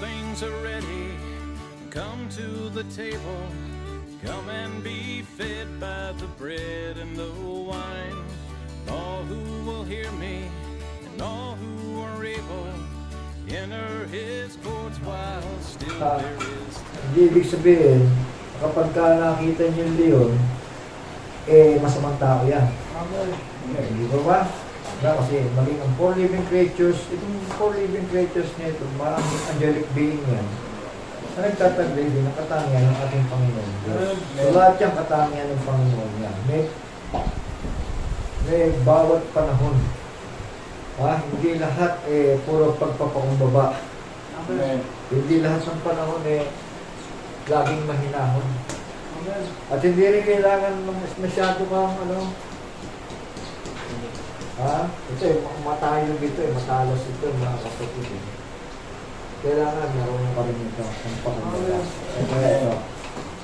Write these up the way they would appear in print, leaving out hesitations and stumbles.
things are ready, come to the table. Come and be fed by the bread and the wine. All who will hear me and all who are able, enter his courts while still there is time. Hindi ibig sabihin, kapag ka nakita niyo yung leon, masamang tao yan. Hindi ba ba? Kasi maging ang 4 living creatures, itong 4 living creatures na ito, maraming angelic being yan. Na nagtataglay din ang katangian ng ating Panginoon Diyos. So lahat yung katangian ng Panginoon yan. May bawat panahon. Hindi lahat puro pagpapakumbaba. Hindi lahat ng panahon laging mahinahon. At hindi rin kailangan masyado kang ito matayo dito matalas ito mga kapatid. Kailangan meron ka rin ito ang pakumbaba.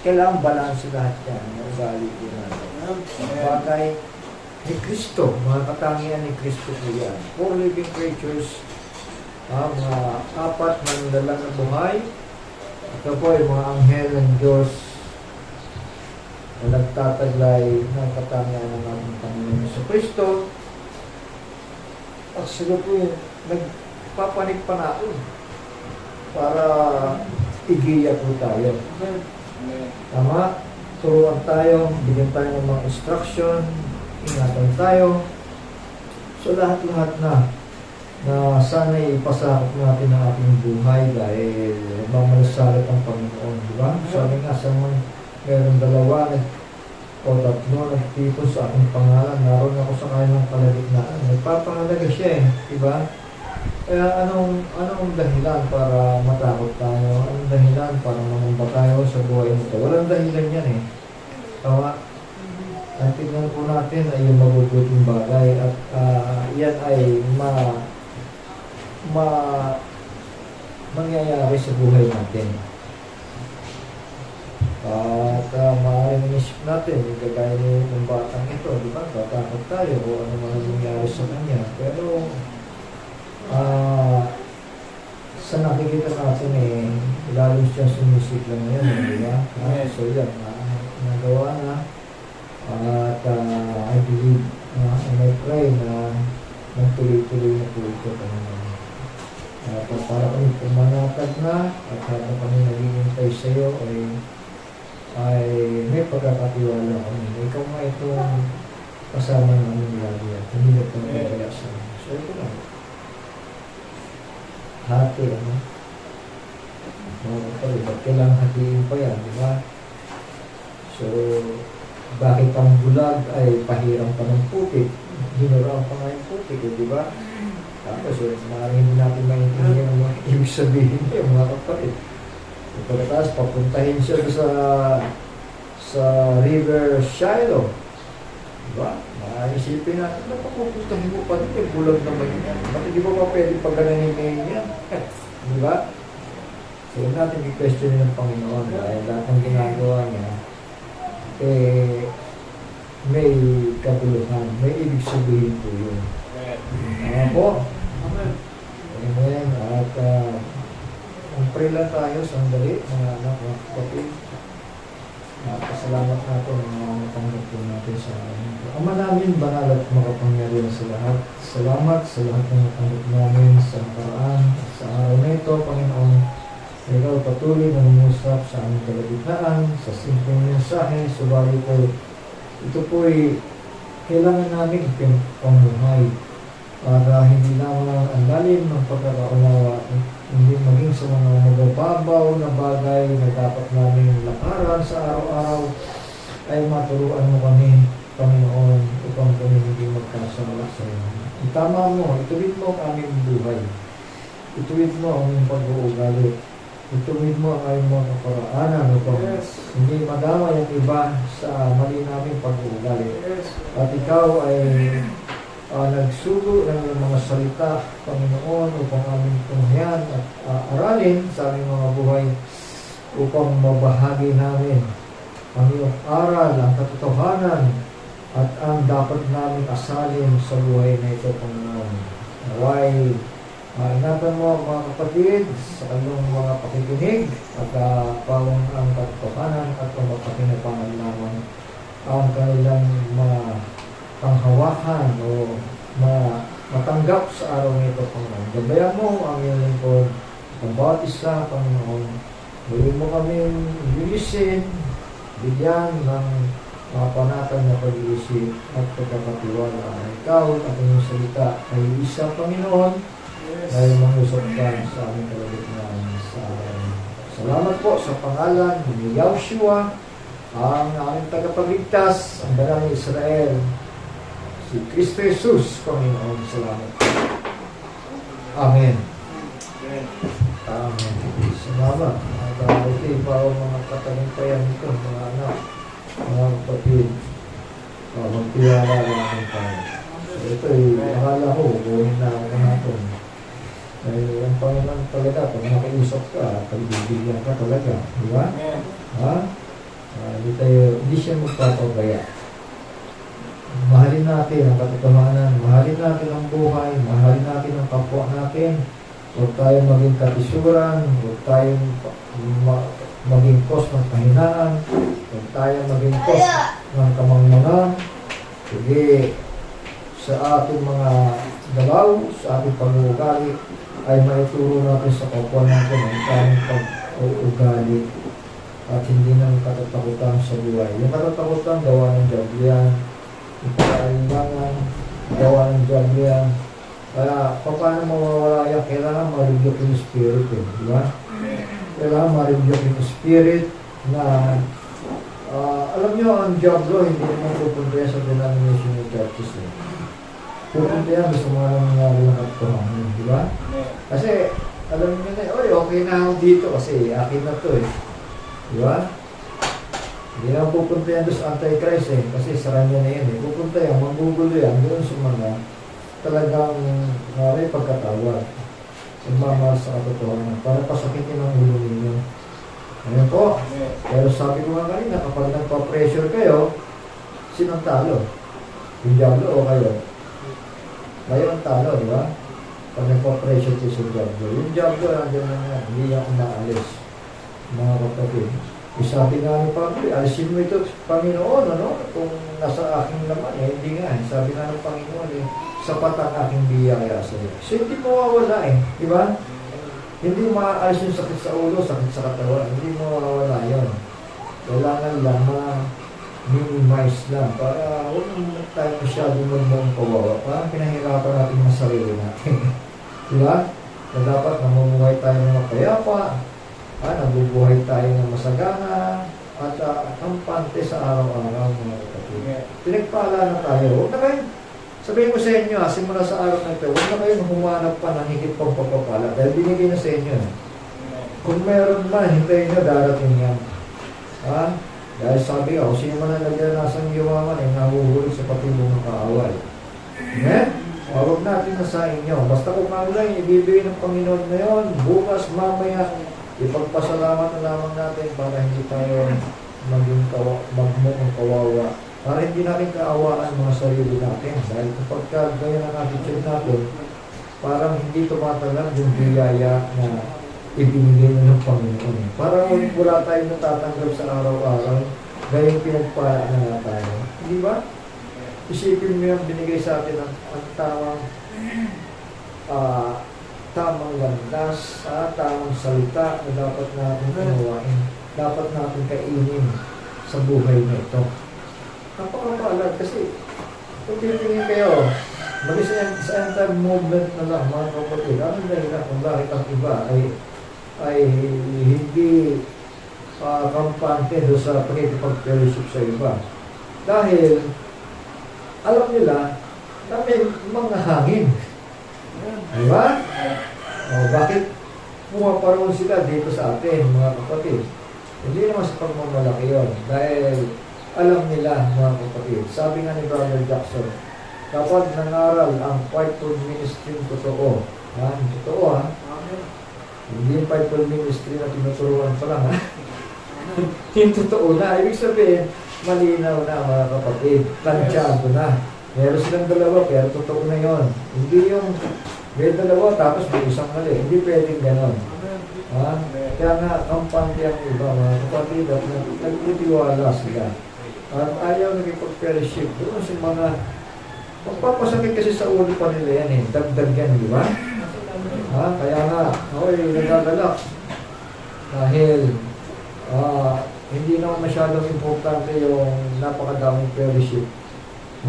Kailangan balanse lahat yan. Ang ugali ko natin. Bagay ni Kristo, mga katangian ni Kristo po yan. 4 living creatures, mga 4 na dalang na buhay. Ito po ay mga anghel ng Diyos na nagtataglay ng katangian ng ating Panginoon sa Kristo. At sila po yun, nagpapanik pa natin para igiya po tayo. Tama? Turuan tayo, bigyan tayo ng mga instruction, ingatan tayo. So lahat-lahat na sana ipasakop natin ang ating buhay dahil mamasalit ang Panginoon, di ba? Sabi nga sa mga meron 2 o 3 nagtipon sa aking pangalan, naroon ako sa kanilang kalagitnaan. Nagpapahalaga siya di ba? Kaya anong dahilan para matakot tayo? Anong dahilan para mangamba tayo sa buhay nito? Walang dahilan yan Tama? Ang tignan po natin ay yung mabubuting bagay at yan ay mangyayari sa buhay natin. At maaaring inisip natin, yung kagaya ng batang ito, di ba? Tatakot tayo kung ano man nangyayari sa kanya. Pero sa nakikita natin ilalim siya sumisiklang ngayon, di ba? So yan, nagawa na. At I believe, and I pray na magtuloy-tuloy na po ito at para kami pumanatag na at habang kami naghihintay sa iyo ay may pagkakatiwala kami. Ikaw nga itong kasama namin lagi at hindi na ito kaya sa amin. So ito lang. Hati, mga kapatid, ba't kailangan hatiin pa yan, di ba? So, bakit ang bulag ay pahirang pa ng putik? Hinurang pa nga yung putik, di ba? Tapos, maaaring hindi natin maintindihan ang mga ibig sabihin niya, mga kapatid. Pagkatapos, papuntahin siya sa River Shiloh. Diba? Isipin natin, napapupuntahin mo pa rin, bulag naman yan. Bakit di ba pwede pagkanahin yan? Diba? So, huwag natin i-question ng Panginoon dahil lahat ng ginagawa niya, may kabuluhan, may ibig sabihin po yun. Po? Amen. At pray lang tayo sandali, mga anak, mga kapatid. Pasalamat natin ang natanggap po natin sa Ama namin, banal at makapangyarihan sa lahat. Salamat sa lahat ng natanggap namin sa nakaraan at sa araw na ito, Panginoon. Ikaw patuloy na umusap sa aming kalagitnaan, sa simpleng mensahe, subalit po, ito po'y kailangan namin pamuhay para hindi lamang ang lalim ng pagkakaunawa, hindi maging sa mga mabababaw na bagay na dapat namin lakaran sa araw-araw ay maturuan mo kami, Panginoon, upang kami hindi magkasala sa iyo. Itama mo, ituwid mo ang aming buhay. Ituwid mo ang aming pag-uugali. Ituwid mo ang aming mga kaparaanan upang hindi madama yung iba sa mali naming pag-uugali. At ikaw ay nagsugo ng mga salita, Panginoon, upang aming tunghayan at aralin sa aming mga buhay upang mabahagi namin ang iyong aral, ang katotohanan at ang dapat namin asalin sa buhay na ito, Panginoon. Naway Ingatan mo mga kapatid sa kanyang mga pakikinig at pawang ang katotohanan at pagpapakinabangan lamang ang kanilang mga panghawakan o matanggap sa araw nito, Panginoon. Gabayan mo ang iyong lingkod, ang bawat isa, Panginoon. Muli mo kami lilisin, bigyan ng mga panatan na pag-iisip at pagkakatiwala. Ikaw at iyong salita ay isa, Panginoon, dahil mangusap ka sa aming kalagitnaan sa araw. Salamat po sa pangalan ni Yahushua, ang aming tagapagligtas, ang banal ng Israel, si Kristo Jesus, Panginoon. Salamat po. Amen. Amen. Salamat. Ito pa ang mga katagumpayan nito, mga anak, mga kapatid. Magtiwala lang tayo. So ito akala ko, buhin na ako natin. Dahil ang Panginoon talaga, pag nakiusap ka, pagbibigyan ka talaga. Di ba? Ha? Hindi siya magpapabaya. Mahalin natin ang katotohanan, mahalin natin ang buhay, mahalin natin ang kapwa natin. Huwag tayong maging katisuran, huwag tayong maging cause ng kahinaan, huwag tayong maging cause ng kamangmangan. Sige, sa ating mga dalaw, sa ating pag-uugali, ay maituro natin sa kapwa natin ang tamang pag-uugali at hindi nang katatakutan sa buhay. Yung katatakutan, gawa ng diablo yan. Yung pag-ailangan, gawa ng diablo yan. Kaya, paano mawawala yan? Kailangan ma-rebuke yung spirit, di ba? Kailangan ma-rebuke yung spirit na alam nyo, ang diablo, hindi naman pupunta yan sa denomination ng churches. Pupunta yan, gusto mo lang nangyari ng katotohanan, di ba? Kasi, alam nyo na, oy, okay na ako dito kasi akin na to eh. Di ba? Hindi na pupunta yan doon sa Antichrist eh, kasi sa kanya na yan eh. Pupunta yan, magugulo yan doon sa mga talagang may pagkatawad. Magmamahal sa katotohanan para pasakitin ang ulo ninyo. Ayan po. Pero sabi ko nga kanina, kapag nagpa-pressure kayo, sinong talo? Yung diablo o kayo? Kayo ang talo, di ba? Pag nagpa-pressure kayo sa diablo. Yung diablo, nandiyan na nga, hindi niya umaalis. Mga kapatid. Sabi nga ni Pablo, alisin mo ito, Panginoon, ano? Kung nasa aking laman, eh, hindi nga. Sabi nga ng Panginoon, eh, sapat ang aking biyaya sa iyo. So, hindi mawawala eh, di ba? Hindi maaalis yung sakit sa ulo, sakit sa katawan. Hindi mawawala yun. Kailangan lang ma-minimize lang para huwag naman tayo masyado magmong kawawa. Parang pinahirapan natin ang sarili natin. Di ba? Na dapat namumuhay tayo ng mapayapa, nabubuhay tayo ng masagana, at kampante sa araw-araw mga kapatid. Pinagpala na tayo. Huwag na kayo. Sabihin ko sa inyo, simula sa araw na ito, huwag na kayong humanap pa ng higit pang pagpapala dahil binigay na sa inyo. Kung meron man, hintayin nyo, darating yan. Dahil sabi ko, sino man ang naglanasang yumaman ay nahuhulog sa patibong ng kaaway. Amen? Huwag natin na sa inyo. Basta kung ano lang, ibibigay ng Panginoon na yun, bukas, mamaya, ipagpasalamat na lamang natin para hindi tayo maging magmukhang kawawa. Para hindi natin kaawaan mga sarili natin. Dahil kapag ganyan ang attitude natin, parang hindi tumatagal yung biyaya na ibinigay na ng Panginoon. Parang wala tayong natatanggap sa araw-araw, gayong pinagpala na nga tayo. Hindi ba? Isipin mo yung binigay sa atin ang tamang landas, tamang salita na dapat natin unawain, dapat natin kainin sa buhay na ito. Napakapalad kasi kung titingin kayo, mag-isa sa end-time movement na lang mga kapatid, ano dahil kung bakit ang iba ay hindi kampante doon sa pagkikipag-fellowship sa iba. Dahil alam nila na may mga hangin. Diba? Bakit pumaparoon sila dito sa atin mga kapatid? Hindi naman sa pagmamalaki yun. Dahil alam nila mga kapatid. Sabi nga ni Brother Jackson, kapag nangaral ang fivefold ministry totoo. Totoo ha? Hindi yung fivefold ministry na tinuturuan pa lang ha? Yung totoo na. Ibig sabihin, malinaw na mga kapatid. Tansyado na. Meron silang dalawa pero totoo na yon. Hindi yung May dalawa tapos may isang mali. Hindi pwedeng ganon. Ha? Kaya nga, kampante ang iba, mga kapatid, at nagtitiwala sila. At ayaw nagipag-fellowship. Doon sa mga, magpapasakit kasi sa ulo pa nila yan eh. Dagdag yan, di ba? Ha? Kaya nga, ako'y nagagalak. Dahil, hindi naman masyadong importante yung napakadaming fellowship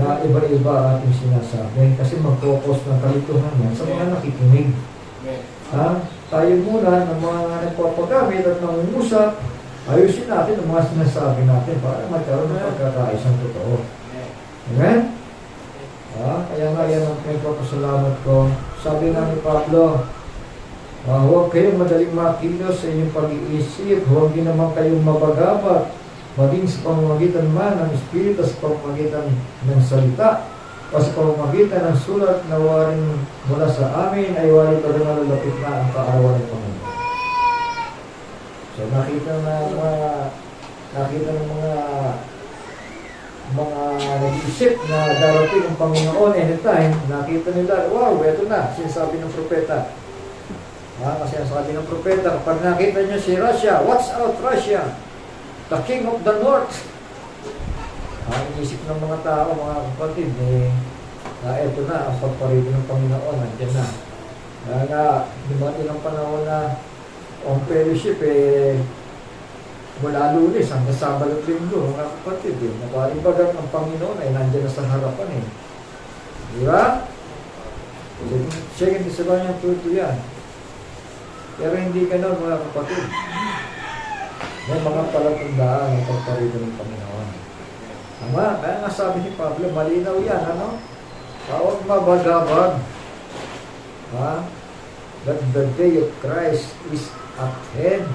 na iba-iba ating sinasabi. Kasi mag-focus ng kalituhan yan sa mga nakikinig. Ha? Tayo muna ng mga nagpapagamit at nangungusap, ayusin natin ang mga sinasabi natin para magkaroon ng pagkakaisang totoo. Amen? Kaya nga yan ang pinagpapasalamat ko. Sabi nga ni Pablo, huwag kayong madaling makilos sa inyong pag-iisip, huwag din naman kayong mabagabat, maging sa pamamagitan man ng Espiritu, sa pamamagitan ng salita, o sa pamamagitan ng sulat na waring mula sa amin ay waring pa rin malalapit na ang kaarawan ng Panginoon. So nakita ng mga nag-iisip na darating ang Panginoon anytime, nakita nila, wow, eto na, sinasabi ng propeta. Kasi sabi ng propeta, kapag nakita niyo si Russia, watch out Russia, the king of the north. Inisip ng mga tao, mga kapatid, na eto na, ang pagparito ng Panginoon, nandiyan na. Kaya nga, dumating ang panahon na ang fellowship, mula Lunes hanggang Sabado at Linggo, mga kapatid, napalibagan ang Panginoon ay nandiyan na sa harapan Di ba? Second Thessalonians 2 yan. Pero hindi gano'n, mga kapatid. May mga palatandaan ng pagparito ng Panginoon. Tama, kaya nga sabi ni Pablo, malinaw yan, ano? Huwag mabagabag. That the day of Christ is at hand.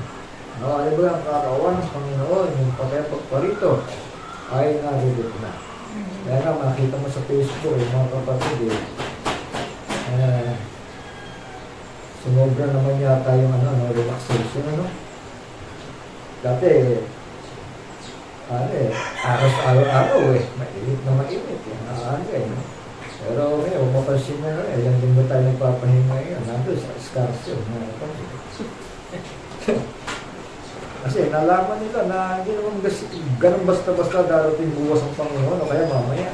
Ano ba ang karawan ng Panginoon, yung pagparito, ay naridot na. Kaya nga, makita mo sa Facebook, mga kapatid, sumobra naman yata yung relaxation, Dati, araw-araw mainit na mainit, Pero ngayon, mapansin mo yung linggo tayo nagpapahinga ngayon, nandun sa Scarsio, Kasi nalaman nila na hindi naman ganun basta-basta darating buwas ang Panginoon o kaya mamaya.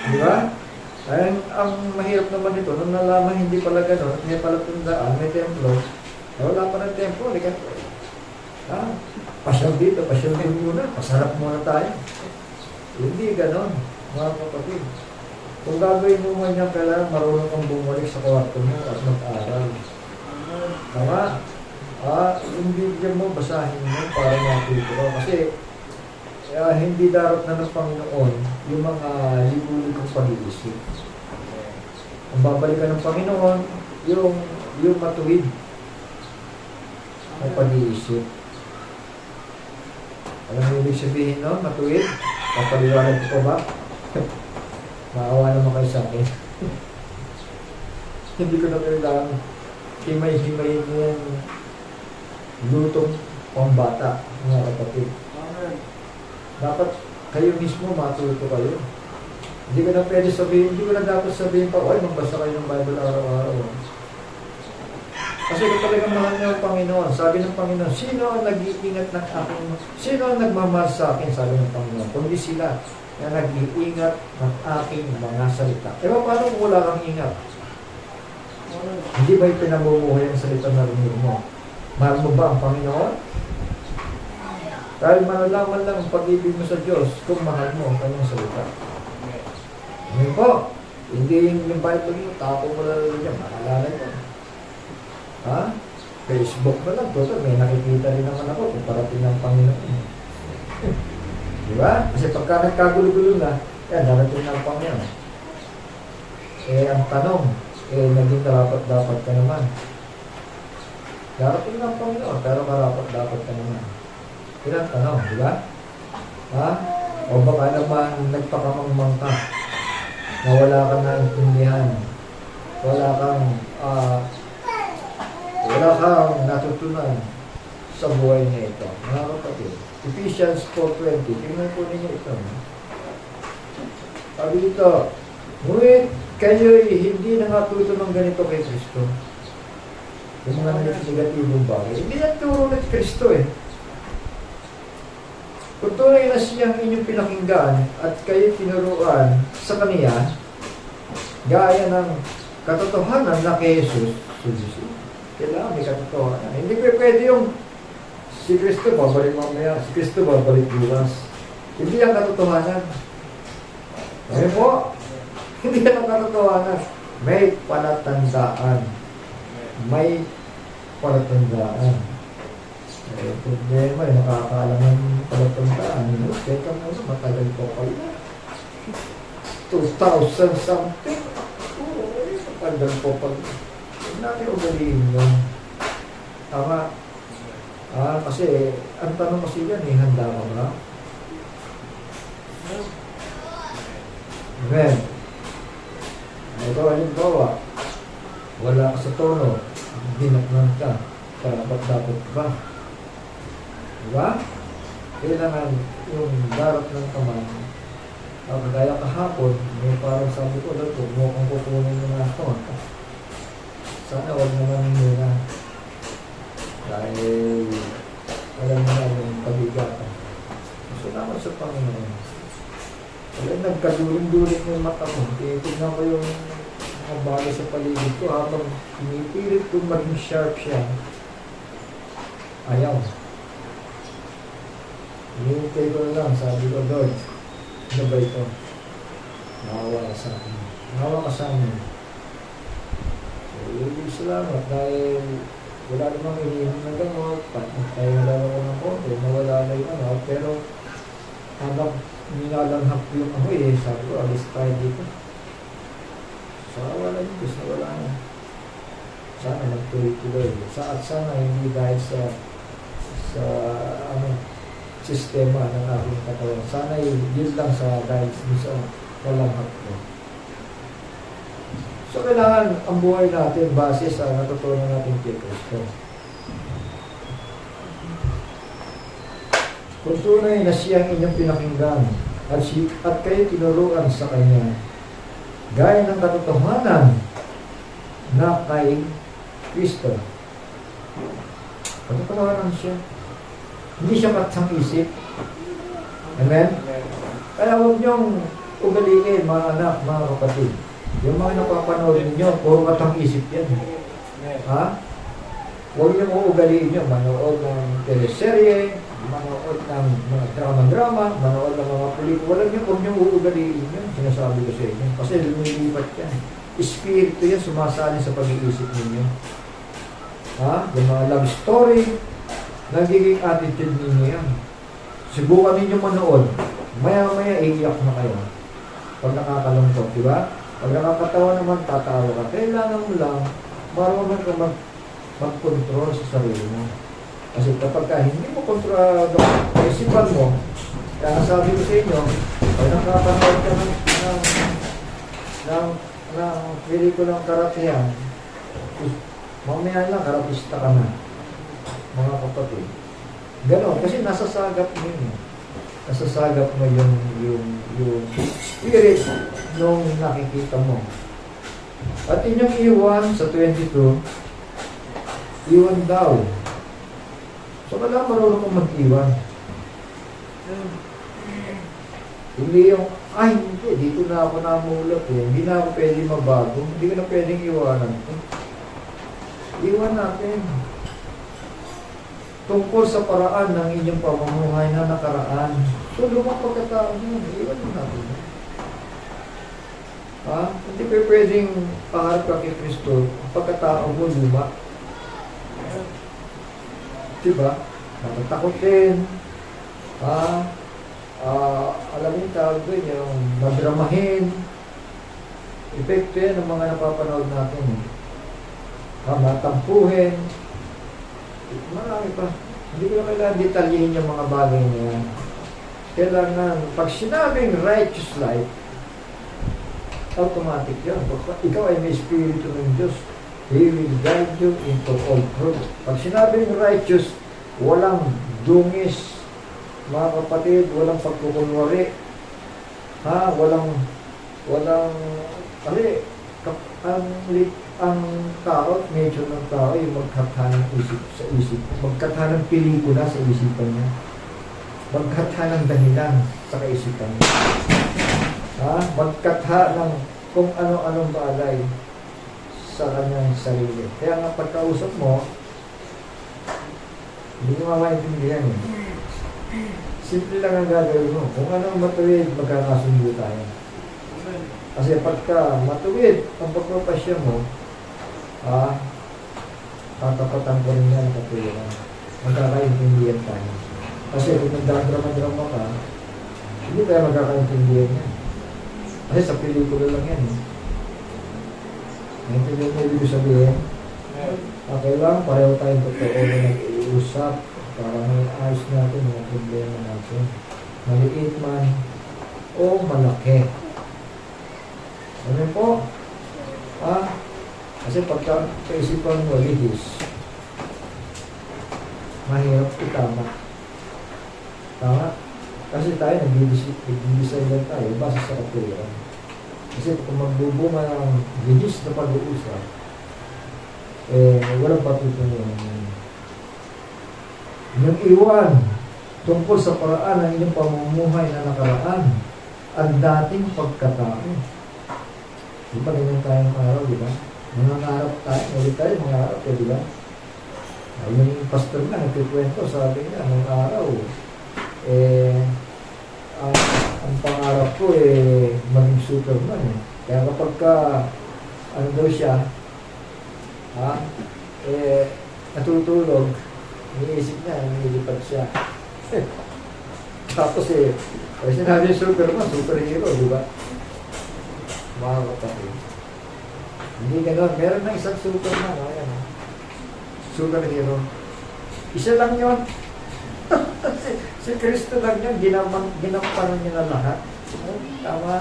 Di ba? Ang mahirap naman nito, nung nalaman hindi pala ganun, may pala tundaan, may templo, wala pa ng templo, pasyal dito muna, pasarap muna tayo. Hindi ganun, mga kapatid. Kung gagawin mo man yan, kailangan marunong kang bumalik sa kwarto mo at mag-aral. Tama? Yung Biblia mo, basahin mo para matuto ka. Kasi hindi darat na ng Panginoon yung mga libulikong pag-iisip. Ang babalikan ng Panginoon, yung matuwid na pag-iisip. Alam mo ibig sabihin, no? Matuwid? Papaliwanag ko ba? Maawa naman kayo sa akin. Hindi ko na kailangan himay-himayin yung lutong pambata, mga kapatid. Dapat kayo mismo matuto kayo. Hindi ko na pwede sabihin, hindi ko na dapat sabihin pa, magbasa kayo ng Bible araw-araw. Kasi kung talagang mahal niyo ang Panginoon, sabi ng Panginoon, sino ang nag-iingat ng aking, sino ang nagmamahal sa akin, sabi ng Panginoon, kundi sila na nag-iingat ng aking mga salita. Paano kung wala kang ingat? Hindi ba yung pinamumuhay ang salita na rinig mo? Mahal mo ba ang Panginoon? Dahil malalaman lang ang pag-ibig mo sa Diyos kung mahal mo ang kanyang salita. Ngayon po, hindi yung Bible mo, tapo mo lang dyan, makalala mo. Facebook mo lang, total, may nakikita rin naman ako kung parating ng Panginoon. Di ba? Kasi pagka nagkagulo-gulo na, darating ng Panginoon. Ang tanong, naging karapat-dapat ka naman. Darating ng Panginoon, pero karapat-dapat ka naman. Ilang tanong, di ba? O baka naman nagpakamangmang ka na wala kang naintindihan, wala kang natutunan sa buhay niya ito. Mga kapatid, Ephesians 4:20, tingnan po ninyo ito. Sabi dito, ngunit kayo'y hindi nakatuto ng ganito kay Kristo. Yung mga negatibong bagay. Hindi yan turo ni Kristo eh. Kung tunay na siyang inyong pinakinggan at kayo tinuruan sa Kaniya, gaya ng katotohanan na kay Jesus, kailangan may katotohanan. Hindi pwede yung si Kristo babalik mamaya, si Kristo babalik bukas. Hindi ang katotohanan. Ngayon po, hindi ang katotohanan. May palatandaan. May palatandaan. Problema, nakakaalam ng palatandaan. Teka muna, matagal po pala. 2,000 something. Matagal po pala. Huwag natin ugaliin yun. Tama. Kasi, ang tanong kasi yan handa ka ba? Amen. Ito, halimbawa, wala ka sa tono, dinaknan ka, dapat ba? Diba? Kailangan yung darap ng kamay. Kagaya kahapon, may parang sabi ko, huwag mo kang kukunin mo na ako. Sana huwag naman muna. Dahil alam mo na yung pabigatan. Salamat sa Panginoon. Kaya nagkaduling-duling yung mata mo. Tignan ko yung mga bagay sa paligid ko habang pinipilit kong maging sharp siya. Ayaw. Hinihintay ko lang, sabi ko, Lord, ano ba ito? Nahawa ka sa akin. Nahawa ka sa amin. So, salamat dahil wala namang iniinom ng gamot, tayo nalaman ko ng konti, nawala na yung ano, pero habang minalanghap ko yung amoy, sabi ko, alis tayo dito. So, wala yung Diyos, nawala na. Sana magtuloy-tuloy. At sana hindi dahil sa sistema ng aking katawan. Sana yun lang dahil sa walanghap ko. So, kailangan ang buhay natin base sa natutunan natin kay Kristo. Kung tunay na siyang inyong pinakinggan at kayo tinuruan sa Kanya, gaya ng katotohanan na kay Kristo. Katotohanan siya. Hindi siya katsang isip. Amen? Kaya huwag niyong ugaliin, mga anak, mga kapatid. Yung mga napapanood ninyo, puro katang isip yan. Ha? Huwag niyong ugaliin nyo. Manood ng teleserye, manood ng mga drama-drama, manood ng mga pelikula. Huwag niyong ugaliin yun. Sinasabi ko sa inyo. Kasi lumilipat yan. Espiritu yan, sumasali sa pag-iisip ninyo. Ha? Yung mga love story, nagiging attitude ninyo yan. Subukan ninyo manood. Maya-maya iiyak na kayo. Pag nakakalungkot, di ba? Pag nakakatawa naman, tatawa ka. Kailangan mo lang, marunong ka mag-control sa sarili mo. Kasi kapag hindi mo kontrolado ang isipan mo, kaya sabi ko sa inyo, pag nakapanood ka ng pelikulang karatehan, mamaya lang, karatista ka na. Mga kapatid. Ganon, kasi nasasagap mo yun. Nasasagap mo yung spirit nung nakikita mo. At inyong iwan sa 22, iwan daw. So, kailangan marunong kong mag-iwan. Hindi yung, hindi, dito na ako namulot eh. Hindi na ako pwede mabago. Hindi ko na pwedeng iwanan. Iwan natin. Tungkol sa paraan ng inyong pamumuhay na nakaraan. So, lumang pagkatao nyo, iwan mo natin. Hindi pa pwedeng paharap ka kay Kristo, pagkatao mo luma. Diba? Matatakotin. Alam mo yung tawag doon, yung madramahin. Epekto yan ng mga napapanood natin. Matampuhin. Marami pa. Hindi ko na kailangan detalyihin yung mga bagay na yan. Kailangan, pag sinabing righteous life, automatic yan. Pag ikaw ay may spirito ng Diyos, He will guide you into all truth. Pag sinabing righteous, walang dungis, mga kapatid, walang pagkukunwari, walang, kasi ang tao, nature ng tao, yung magkatha ng isip sa isip. Magkatha ng pelikula sa isipan niya. Magkatha ng dahilan sa kaisipan niya. Magkatha ng kung ano-anong bagay sa kanyang sarili. Kaya nga pagkausap mo, hindi mo mamaintindihan eh. Simple lang ang gagawin mo. Kung anong matuwid, magkakasundo tayo. Kasi pagka matuwid ang pagpapasya mo, tatapatan ko rin yan katuwiran. Magkakaintindihan tayo. Kasi kung nagdadrama-drama ka, hindi tayo magkakaintindihan yan. Kasi sa pelikula lang yan eh. Naintindihan mo ibig sabihin? Okay lang, pareho tayong totoo na nag-iusap para may ayos natin mga problema natin. Maliit man o malaki. Ano po? Kasi pagka kaisipan mo lihis, mahirap itama. Tama? Kasi tayo nag-design lang tayo base sa katuwiran. Kasi kung magbubunga ng lihis na pag-uusap, walang patutungan. Yung iwan tungkol sa paraan ng inyong pamumuhay na nakaraan, ang dating pagkatao. Di ba ganyan tayong araw, di ba? Mangangarap tayo, ulit tayo mangarap, di ba? Yung pastor na nagkikwento, sabi niya, nung araw, ang pangarap ko maging Superman eh. Kaya kapag ano daw siya, natutulog, iniisip niya, nilipad siya. Tapos sinabi yung Superman, superhero, di ba? Mga kapatid. Hindi gano'n. Meron na isang Superman, ayan. Superhero. Isa lang yun. si Kristo lang yun, ginampanan niya na lahat. Tama.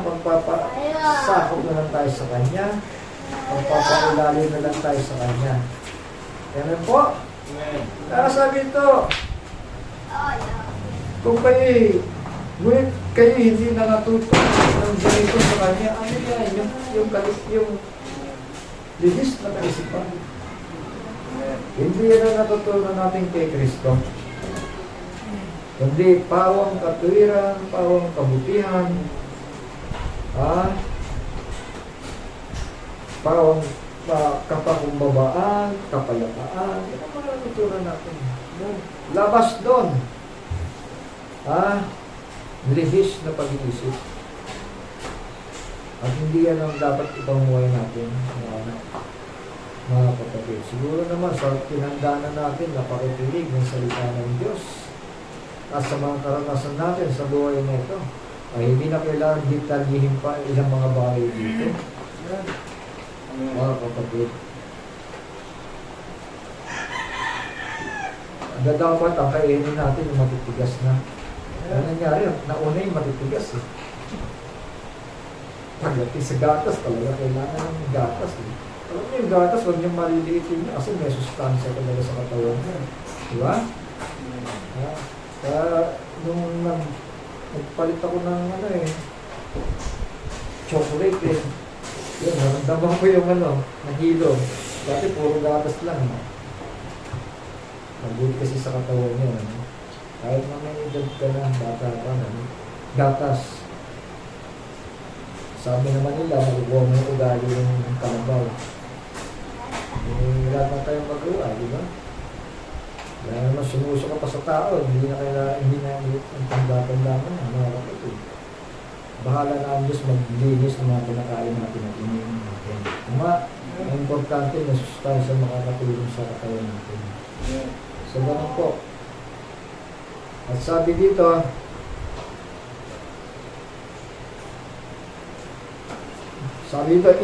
Magpapasakop na lang tayo sa Kanya. Magpapailalim na lang tayo sa Kanya. Amen po. Kaya sabi ito, kung ngunit kayo hindi na natuto ng ganito sa Kanya, ano yan? Yung lihis na kaisipan. Hindi yan ang natutunan natin kay Kristo. Kundi pawang katuwiran, pawang kabutihan, pawang kapakumbabaan, kapayapaan. Yan ang mga natutunan natin. Labas doon. Lihis na pag-iisip. At hindi yan ang dapat ipamuhay natin, mga kapatid. Siguro naman sa tinandaan natin na pakikinig ng salita ng Diyos at sa mga karanasan natin sa buhay na ito, ay hindi na kailangan detalyihin pa ilang mga bagay dito. Mga kapatid. Dapat ang kainin natin yung matitigas na. Ano nangyari? Nauna yung matitigas eh. Pagdating sa gatas, talaga kailangan ng gatas eh. Alam mo yung gatas, huwag niyong maliliitin niya kasi may sustansya talaga sa katawan niya. Diba? Kaya nung nagpalit ako ng chocolate eh. Yun, naramdaman ko yung nahilo. Dati puro gatas lang. Mabuti kasi sa katawan niya. Kahit mga edad ka na, bata ka na, gatas. Sabi naman nila, magugawa mo yung ugali ng kalabaw. Wala na tayong magawa, di ba? Kaya naman sumuso ka pa sa tao, hindi na ang tanda-tanda mo na, mga kapatid. Bahala na ang Diyos maglinis ng mga pinakain natin at iniin natin. Ang importante na sustansya makakatulong sa katawan natin. So, ganun po. At sabi dito,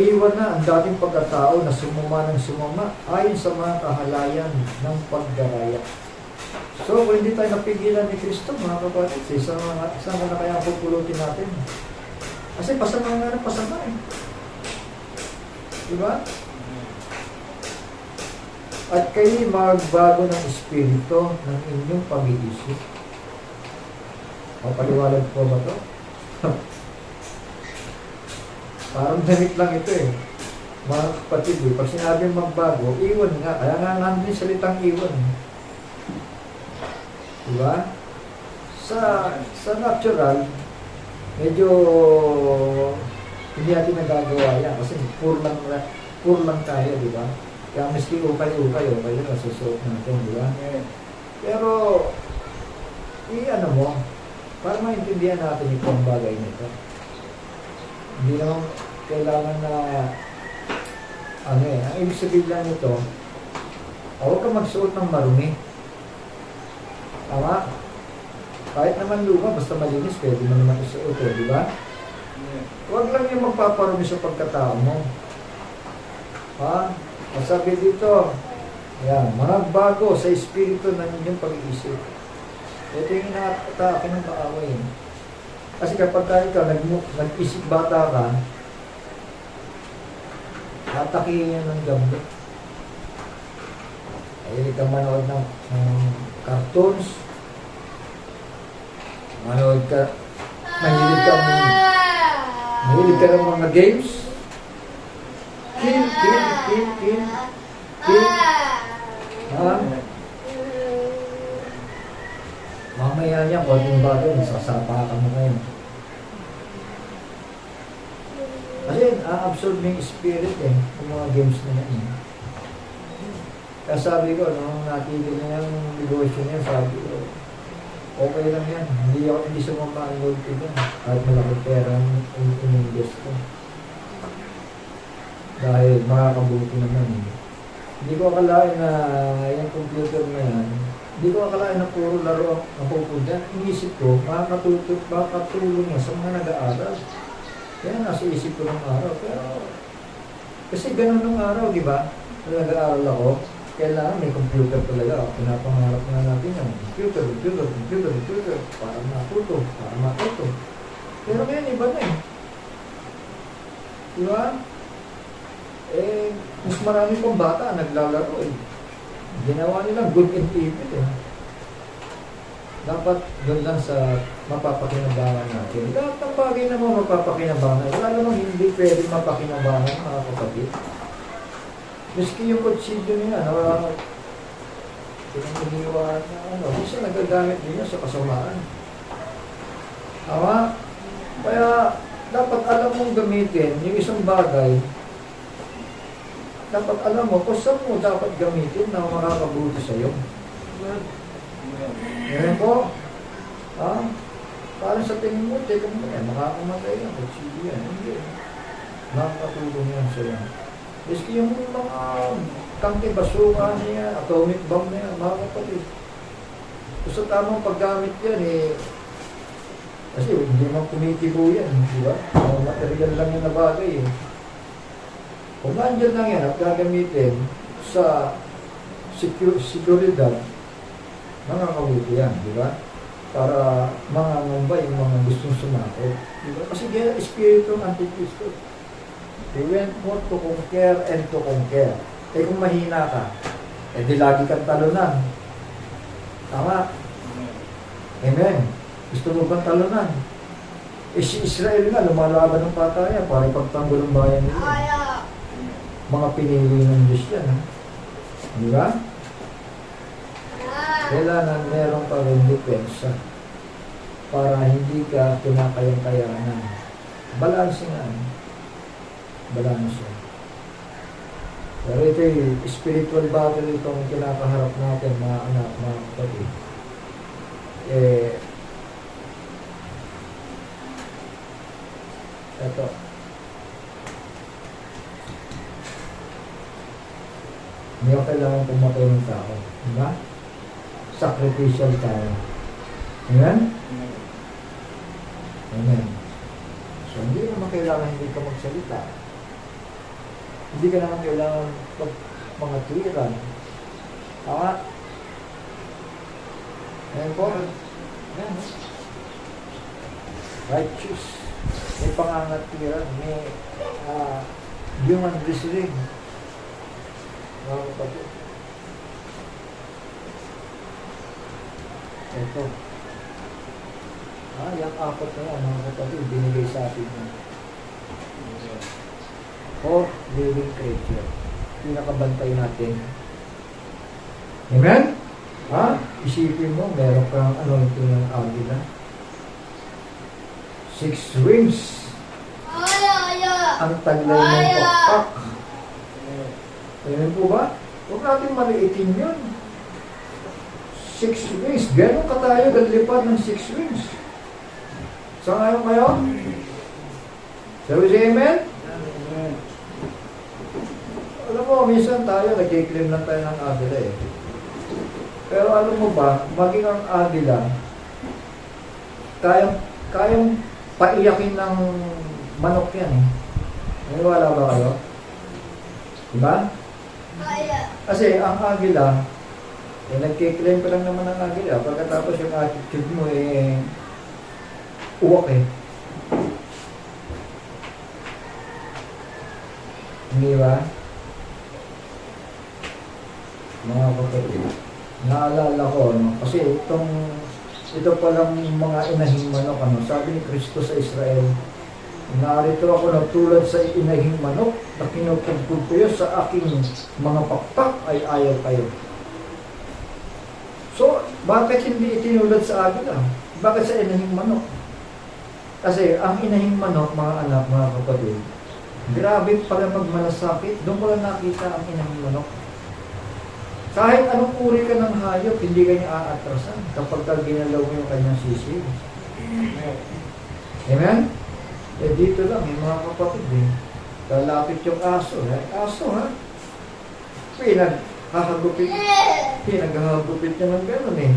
iwan na ang dating pagkatao na sumama ng sumama ayon sa mga kahalayan ng pagdaraya. So, kung hindi tayo napigilan ni Kristo, mga kapatid, saan na kaya pupulutin natin? Kasi pasama nga na pasama eh. Diba? At kayo magbago ng espiritu ng inyong pag-iisip. Mapaliwalag po ba ito? Parang damit lang ito eh. Mga kapatid eh, pag sinabi magbago, iwan nga. Kaya nga nandun yung salitang iwan. Diba? Sa natural, medyo hindi natin nagagawa yan kasi poor lang tayo, di ba? Kaya miski ukay-ukay yun, nasusuot natin, di ba? Pero, ano mo, para maintindihan natin itong bagay nito. Hindi naman kailangan na, ang ibig sabihin lang nito, huwag ka magsuot ng marumi. Tama? Kahit naman luma, basta malinis, pwede mo naman isuot, di ba? Huwag lang yung magpaparumi sa pagkatao mo. Ha? Masabi dito, yan, mga bago sa espiritu ng inyong pag-iisip. Ito yung inaatake ng kaaway. Kasi kapag ikaw nag-isip bata ka, atakihin yan ng gabi. Ay, ka manood ng cartoons, manood ka, mahilig ka ng mga games, kill. Ha? Mamaya niya, konting bagay, sasapa ka mo ngayon. Kasi, a-absorb yung spirit yung mga games na yan. Kaya sabi ko, nung natigil na yung negosyo niya, sabi ko, okay lang yan. Hindi sumama ang gold ko dyan. Kahit malaki pera ang in-invest ko. Dahil makakabuti naman. Hindi ko akalain na yung computer na yan, hindi ko akalain na puro laro ang pupunta. Inisip ko, makakatulong yan sa mga nag-aaral. Kaya nasa isip ko ng araw. Pero, kasi ganun nung araw, di ba? Nung nag-aaral ako, kailangan may computer talaga. Pinapangarap nga natin yung computer, para matuto. Pero ngayon, iba na eh. Di ba? Mas marami pang bata naglalaro eh. Ginawa nila good and evil eh. Dapat doon lang sa mapapakinabangan natin. Lahat ng bagay na mo mapapakinabangan. Wala namang hindi pwede mapakinabangan, mga kapatid. Miski yung kutsilyo niya, pinag-iniwaan na kasi nagagamit din niya sa kasamaan. Tama? Kaya, dapat alam mong gamitin yung isang bagay. Dapat alam mo kung saan mo dapat gamitin na makakabuti sa'yo. Ngayon po, parang sa tingin mo, teka mo yan, makakamatay yan, kutsilyo yan, hindi. Makakatulong yan sa'yo. Miski yung mga tangke basuka niya, atomic bomb na yan, mga kapatid. Kung sa tamang paggamit yan, kasi hindi naman kumitibo yan, di ba? Mga material lang yung nabagay eh. Kung nandiyan lang yan at gagamitin sa seguridad, makakabuti yan, di ba? Para mangangamba yung mga gustong sumakot. Di ba? Kasi yan, espiritu ng Antikristo. They went more to conquer and to conquer. Kung mahina ka, di lagi kang talunan. Tama? Amen. Gusto mo bang talunan? Si Israel nga, lumalaban ng pataya para ipagtanggol ang bayan nila. Mga pinili ng Diyos yan. Di ba? Kailangan meron pa rin depensa para hindi ka kinakayang-kayanan. Balanse nga. Balanse. Pero ito yung spiritual battle itong kinakaharap natin, mga anak, mga kapatid. Ito. Hindi ko kailangan pumatay ng tao. Diba? Sacrificial tayo. Amen? Amen. So, hindi naman kailangan hindi ka magsalita. Hindi ka naman kailangan mga tuwiran. Tama? Ayan po. Ayan. Righteous. May pangangatiran. May human reasoning. Mga kapatid. Ito. Yung apat na yan, mga kapatid, binigay sa atin. O living creature. Pinakabantay natin. Amen? Ha? Isipin mo, meron kang anointing ng agila. 6 wings. Ang taglay ng pakpak. Ayan po ba? Huwag natin maliitin yun. 6 wings. Ganon ka tayo naglipad ng 6 wings. Saan ngayon kayo? Shall we say amen? Amen. Alam mo, minsan tayo, nag-claim lang tayo ng agila eh. Pero alam mo ba, maging ang agila, kayang paiyakin ng manok yan eh. Naniwala ba kayo? Diba? Kasi ang agila, nag-claim ka lang naman ng agila. Pagkatapos yung attitude mo uwak eh. Hindi ba? Mga kapatid, naalala ko, no? Kasi ito palang mga inahing manok, sabi ni Kristo sa Israel, narito ako na tulad sa inahing manok na kinupugpug kayo sa aking mga pakpak ay ayaw kayo. So, bakit hindi itinulad sa agila? Bakit sa inahing manok? Kasi ang inahing manok, mga anak, mga kapatid, grabe pala magmalasakit. Doon ko lang nakita ang inahing manok. Kahit anong uri ka ng hayop, hindi ka niya aatrasan kapag ginalaw mo yung kanyang sisiw. Amen? Eh dito lang, yung mga kapatid eh. Lalapit yung aso. Aso ha? Pinaghahagupit niya ng gano'n eh.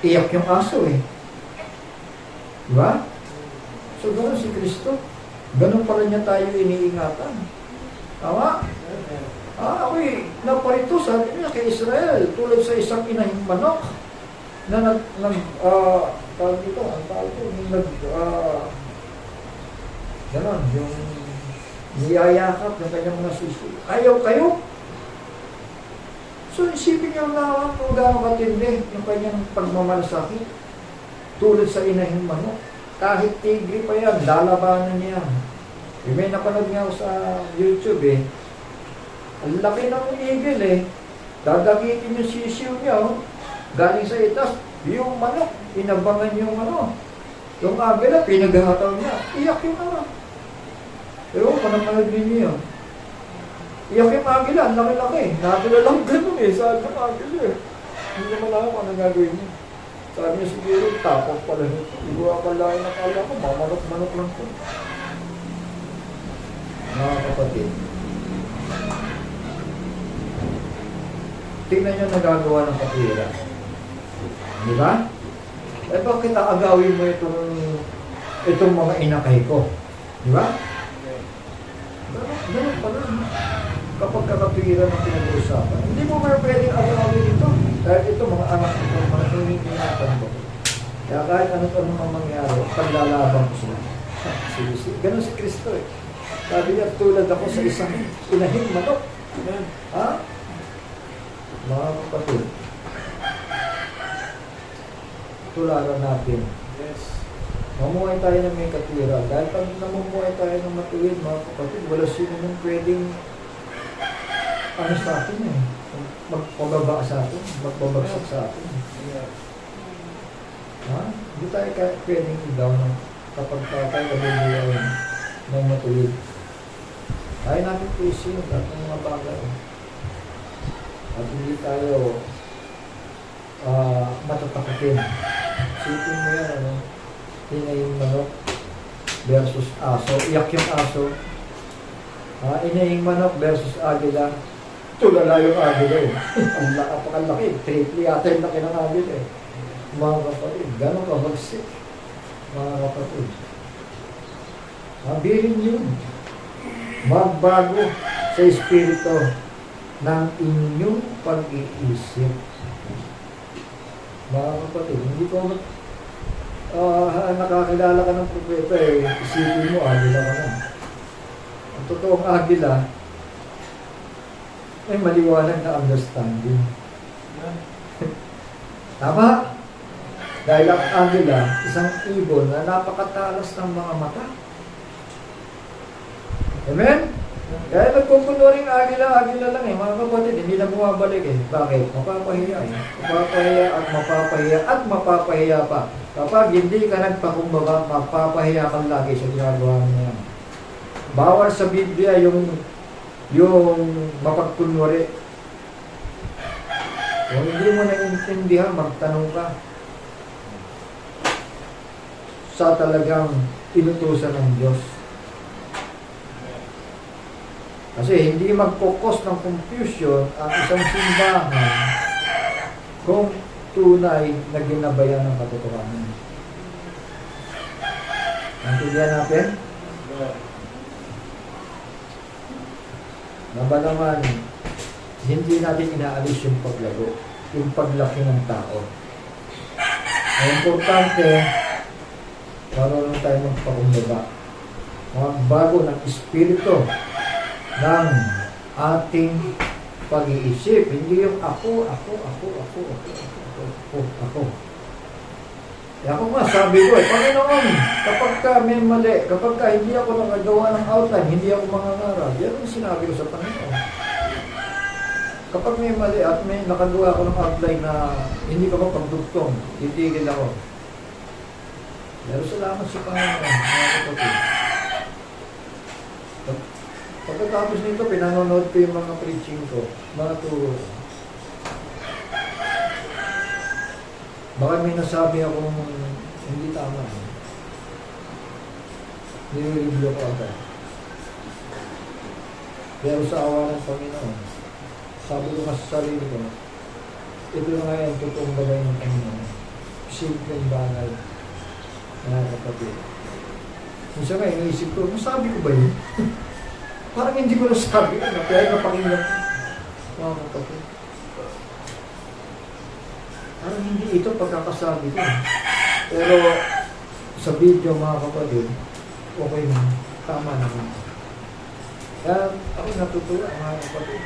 Iyak yung aso eh. Diba? So gano'n si Kristo. Gano'n pala niya tayo iniingatan. Tama? Ako'y naparito, sabi niya kay Israel, tulad sa isang inahing manok na tawag dito, ang tawag ito, gano'n, yung niyayakap ng kanyang mga sisi. Ayaw kayo? So isipin niyo na kung gano'ng katindi yung kanyang pagmamalasakit tulad sa inahing manok. Kahit tigre pa yan, lalabanan niya. May napanood nga ako sa YouTube eh. Ang laki ng eagle eh. Dadagitin yung sisiw niya oh. Galing sa itas. Yung manok, inabangan yung yung agila, pinaghahataw niya. Iyak yung Pero panapanood ninyo yun. Iyak yung agila, ang laki-laki. Nakatula lang ganun eh. Saan yung agila eh. Hindi naman ako kung anong gagawin niya. Sabi niya siguro, tapos pala nito. Iwa pala yung nakala ko, mamanok-manok lang ko. Mga kapatid. Tingnan nyo nagagawa ng katwiran. Di ba? Eh bakit aagawin mo itong mga inakay ko? Di ba? Ganun pala. Kapag kakatwiran ang pinag-uusapan, hindi mo may pwedeng agawin ito. Dahil ito mga anak ito, mga hinihingatan ko. Kaya kahit anong mangyari, paglalaban ko sila. Ganun si Kristo eh. Sabi niya, tulad ako sa isang inahing manok. Ha? Mga kapatid, tularan natin. Yes. Mamuhay tayo ng may katwiran. Dahil pag namumuhay tayo ng matuwid, mga kapatid, wala sino nang pwedeng sa atin eh. Magpababa sa atin, magbabagsak sa atin. Ha? Hindi tayo pwedeng i-down kapag tayo nabubuhay ng matuwid. Tayo natin puso yung lahat ng mga bagay. At hindi tayo matatapatin. Sipin mo yan, inahing manok versus aso. Iyak yung aso. Inahing manok versus agila. Tulala yung agila eh. Ang napakalaki. Triple yata yung laki ng agila eh. Mga kapatid, gano'n ka magsik. Mga kapatid. Mabilin yun. Magbago sa espiritu ng inyong pag-iisip. Mga kapatid, hindi ko nakakilala ka ng propeta eh, isipin mo, agila ka na. Ang totoong agila ay maliwanag na understanding. Tama? Dahil ang agila, isang ibon na napakatalas ng mga mata. Amen? Kaya nagkukunwaring agila lang mga kapatid, hindi na bumabalik Bakit? Mapapahiya Mapapahiya at mapapahiya pa. Kapag hindi ka nagpakumbaba, mapapahiya kang lagi sa ginagawa mo yan. Bawal sa Biblia yung mapagkunwari. Kung hindi mo naiintindihan, magtanong ka sa talagang inutusan ng Diyos. Kasi hindi magkukos ng confusion ang isang simbahan kung tunay na ginabayan ng katotohanan. Naintindihan natin? Naman, hindi natin inaalis yung paglago, yung paglaki ng tao. Ang importante, marunong tayo magpakumbaba. Magbago ng espiritu ng ating pag-iisip. Hindi yung ako. Kaya ako nga, sabi ko Panginoon, kapag ka may mali, kapag ka hindi ako nakagawa ng outline, hindi ako mangangaral. Yan ang sinabi ko sa Panginoon. Kapag may mali at may nakagawa ako ng outline na hindi ko mapagdugtong, titigil ako. Pero salamat sa Panginoon, mga kapatid. Pagkatapos nito, pinanonood ko yung mga preaching ko, mga turo. Baka may nasabi akong hindi tama. Nire-review ko agad. Pero sa awa ng Panginoon, sabi ko mas sa sarili ko, ito na nga yung totoong bagay ng Panginoon. Simpleng bagay. Mga kapatid. Minsan nga, iniisip ko, nasabi ko ba yun? Parang hindi ko nasabi. Kaya napakinggan ko. Mga kapatid. Parang hindi ito pagkakasabi ko. Pero sa video, mga kapatid, okay na. Tama naman. Kaya ako natutuwa, mga kapatid.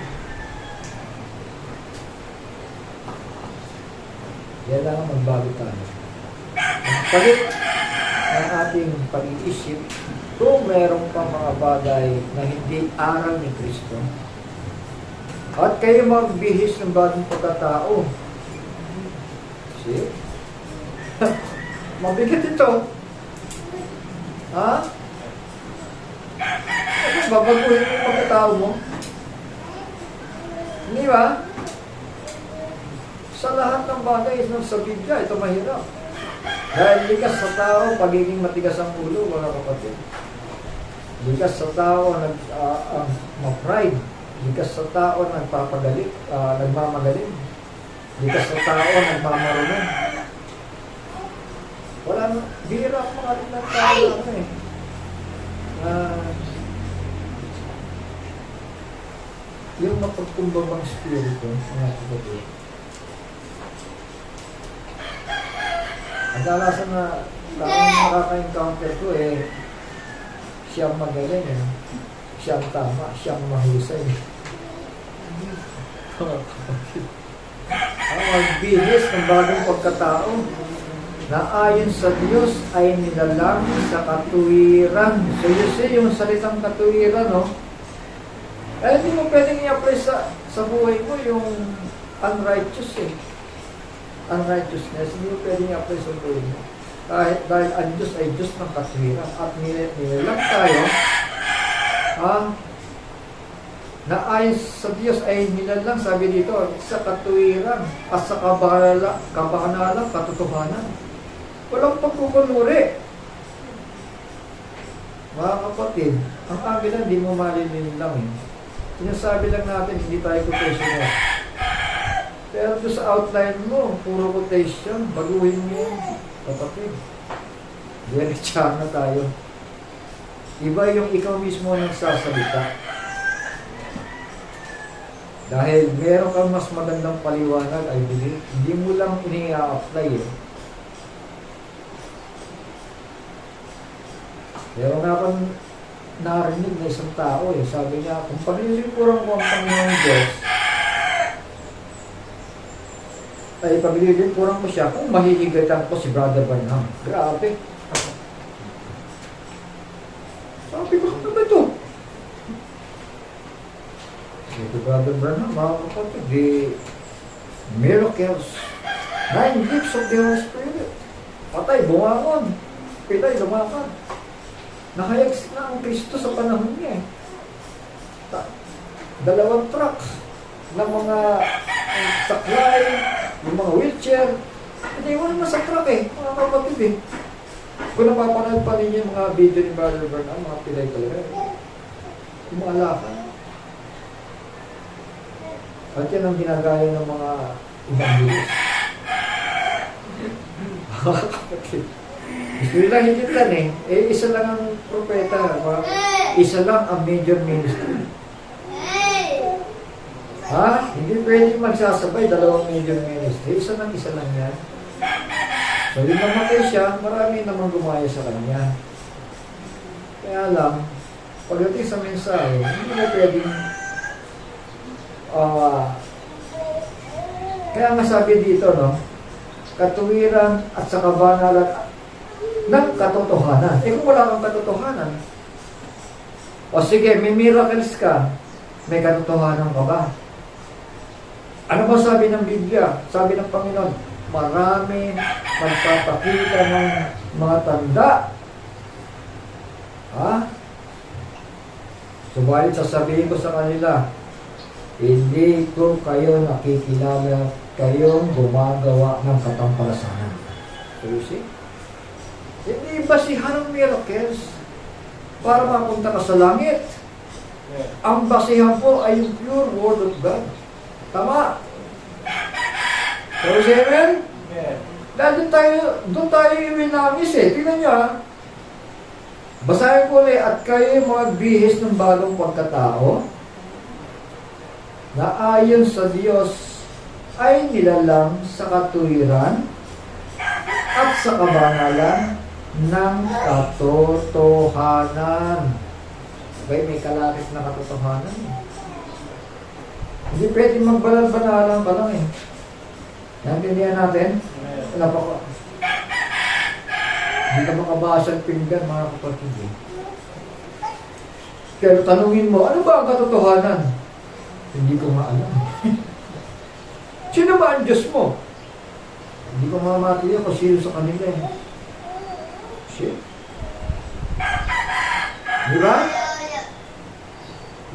Kaya lang magbago tayo. Ang palit ng ating pag-iisip, kung meron pang mga bagay na hindi aral ni Kristo, at kayo magbihis ng bagong pagkatao. See? Mabigat ito. Ha? Ano, babaguhin mo yung pagkatao mo? Hindi ba? Sa lahat ng bagay sa Biblia, ito mahirap. Dahil likas sa tao, pagiging matigas ang ulo, mga kapatid. Likas sa tao, ma-pride. Likas sa tao, nagmamagaling. Likas sa tao, nagmamarunong. Wala na, bihira ang mga rin ng tao yung mapagkumbabang spirito, mga kapatid. Ang dalasan na taong nakaka-encounter ko siyang magaling siyang tama, siyang mahusay. Ang magbihis ng bagong pagkatao na ayon sa Diyos ay nilalang sa katuwiran. So you see, yung salitang katuwiran, hindi mo pwedeng i-apply sa buhay mo yung unrighteous unrighteousness, hindi mo pwedeng i-apply sa buhay mo. Dahil ang Diyos ay Diyos ng katuwiran at nilalang tayo na ayon sa Diyos ay nilalang, sabi dito, sa katuwiran at sa kabanalang katotohanan. Walang pagkukunuri. Mga kapatid, ang amin hindi mo malilin lang Sinasabi lang natin, hindi tayo quotation Pero doon sa outline mo, puro quotation, baguhin mo yan, kapatid. Diretsahan na tayo. Iba yung ikaw mismo nagsasalita. Dahil meron kang mas magandang paliwanag, I believe, hindi mo lang ini-apply Pero nga pang narinig na isang tao sabi niya, kung paglilingkuran ko ang Panginoon Diyos, ay paglilingkuran ko siya kung mahihigatan ko si Brother Branham. Grabe. Sabi ko, ano ba ito? Brother Branham, mga kapatid, the miracles, 9 gifts of the Holy Spirit. Patay, bumangon. Pilay, lumakad. Nakayagsik na ang Kristo sa panahon niya. 2 truck ng mga saklay, yung mga wheelchair. Hindi mo naman sa truck mga kapatid Kung napapanood pa ninyo yung mga video ni Brother Branham, mga pilay talaga yung mga lakad. At yan ang ginagaya ng mga evangelist. Mga kapatid. Gusto nila higitan isa lang ang propeta. Isa lang ang major ministry. Hindi pwedeng magsasabay 2 major ministry. Isa lang yan. So, yung namatay siya, marami namang gumaya sa kanya. Kaya lang, pagdating sa mensahe, hindi na pwedeng kaya nga sabi dito, katuwiran at sa kabanalan ng katotohanan. Kung wala kang katotohanan, o sige, may miracles ka, may katotohanan ka ba? Ano ba sabi ng Biblia? Sabi ng Panginoon, marami magpapakita ng mga tanda. Subalit sasabihin ko sa kanila, hindi ko kayo nakikilala, kayong gumagawa ng katampalasanan. So you see? Hindi basihan ng miracles para mapunta ka sa langit. Ang basihan po ay yung pure Word of God. Tama? So you see, amen? Dahil doon tayo iwinamis Tingnan nyo Basahin ko ulit, at kayo magbihis ng bagong pagkatao na ayon sa Diyos ay nilalang sa katuwiran at sa kabanalan ng katotohanan. Okay, may kalakip na katotohanan. Hindi pwede magbanal-banalan ka lang Naintindihan natin? Wala pa ko. Hindi ka makabasag pinggan, mga kapatid. Pero tanungin mo, ano ba ang katotohanan? Hindi ko maalam. Sino ba ang Diyos mo? Hindi ko mamatiya kung sino sa kanila Shit. Di ba?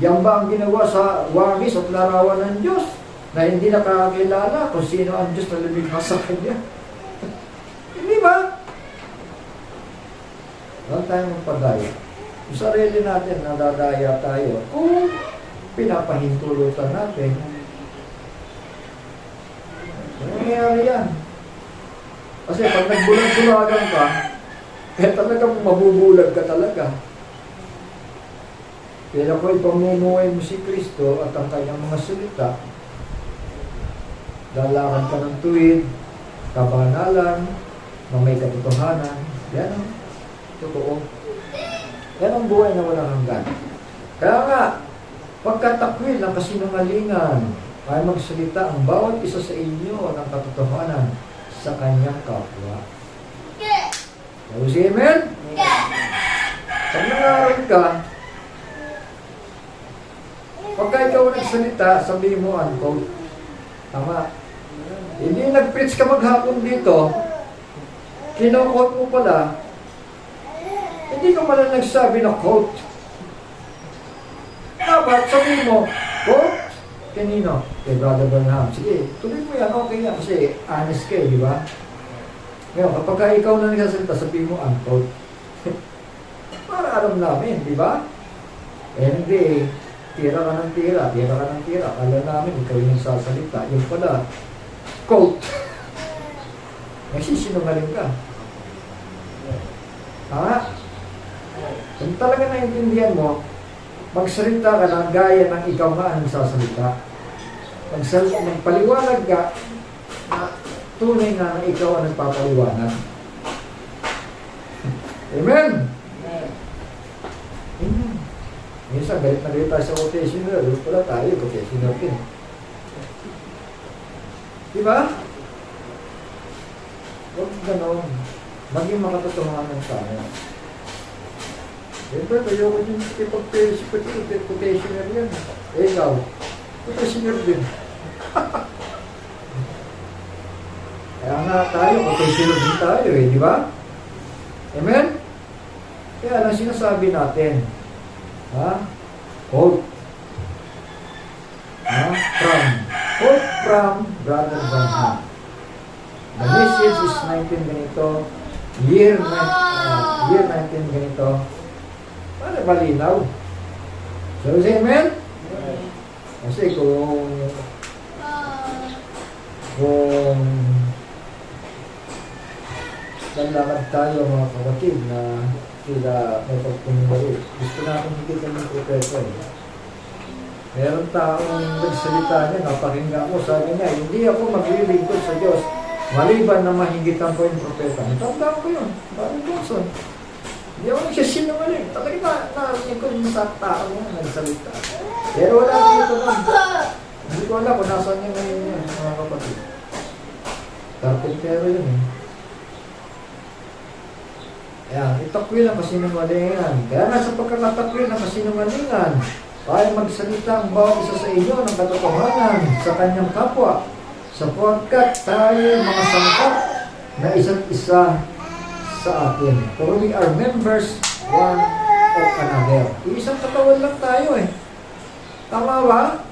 Yan ba ang ginawa sa wangis at larawan ng Diyos na hindi nakakilala kung sino ang Diyos na lumikha sa Kanya? Hindi ba? Huwag tayong magpadaya. Yung sarili natin, nadadaya tayo. Kung pinapahintulutan natin, nangyayari yan. Kasi pag nagbulag-bulagan ka, talagang mabubulag ka talaga. Pero kung ipamumuhay mo si Kristo at ang kanyang mga salita, lalakad ka ng tuwid, kabanalan, na may katotohanan, yan ang totoo. Yan ang buhay na walang hanggan. Kaya nga, pagkatakwil ng kasinungalingan ay magsalita ang bawat isa sa inyo ng katotohanan sa kanyang kapwa. Say amen? Pag nangaral ka, pagka ikaw nagsalita, sabihin mo, unquote. Tama. Hindi nag-preach ka maghapon dito, kinukot mo pala, hindi ka pala nagsabi na quote. Dapat sabihin mo, quote, kanino? Kay Brother Branham. Sige, tuloy mo yan, okay yan, kasi honest ka di ba? Ngayon, kapag ikaw na nagsasalita, sabihin mo, unquote. Para alam namin, di ba? Hindi, tira ka ng tira. Alam namin, ikaw yung sasalita. Yung pala, quote. Nagsisinungaling ka. Kung talaga naintindihan mo, magsalita ka ng gaya ng ikaw nga ang sasalita. Magpaliwanag ka na tunay na ikaw ang nagpapaliwanag. Amen? Amen. Minsan, galit na galit tayo sa quotationer. Wala tayo, quotationer din. Diba? Huwag ganon. Maging makatotohanan tayo. Siyempre, tayo ko yung ipag-quotationer yan. Ikaw, Ito senior din. Kaya nga tayo, professional din tayo eh, di ba? Amen? Kaya lang sinasabi natin, quote, quote from Brother Branham. The message is 19 ganito, year 19 ganito, para malinaw. So, say amen? Kasi kung lalakad tayo mga kapatid na sila may pagpumuli, gusto natin makita ng propeta eh. Meron taong nagsalita niya, napakinggan ko, sabi niya, hindi ako maglilingkod sa Diyos maliban na mahigitan ko yung propeta. Tandaan ko yun, Barry Johnson. Hindi ako nagsisinungaling. Talaga narinig ko yung sa tao niya nagsalita. Pero wala dito nun. Hindi ko alam kung nasaan niya ngayon yun, mga kapatid. Carpentero yun eh. Ayan, itakwil ang kasinungalingan. Kaya nga sa pagkakatakwil ang kasinungalingan, ay magsalita ang bawat isa sa inyo ng katotohanan sa kanyang kapwa, sapagkat tayo mga sangkap na isa't isa sa atin. For we are members one of another. Isang katawan lang tayo eh. Tama ba?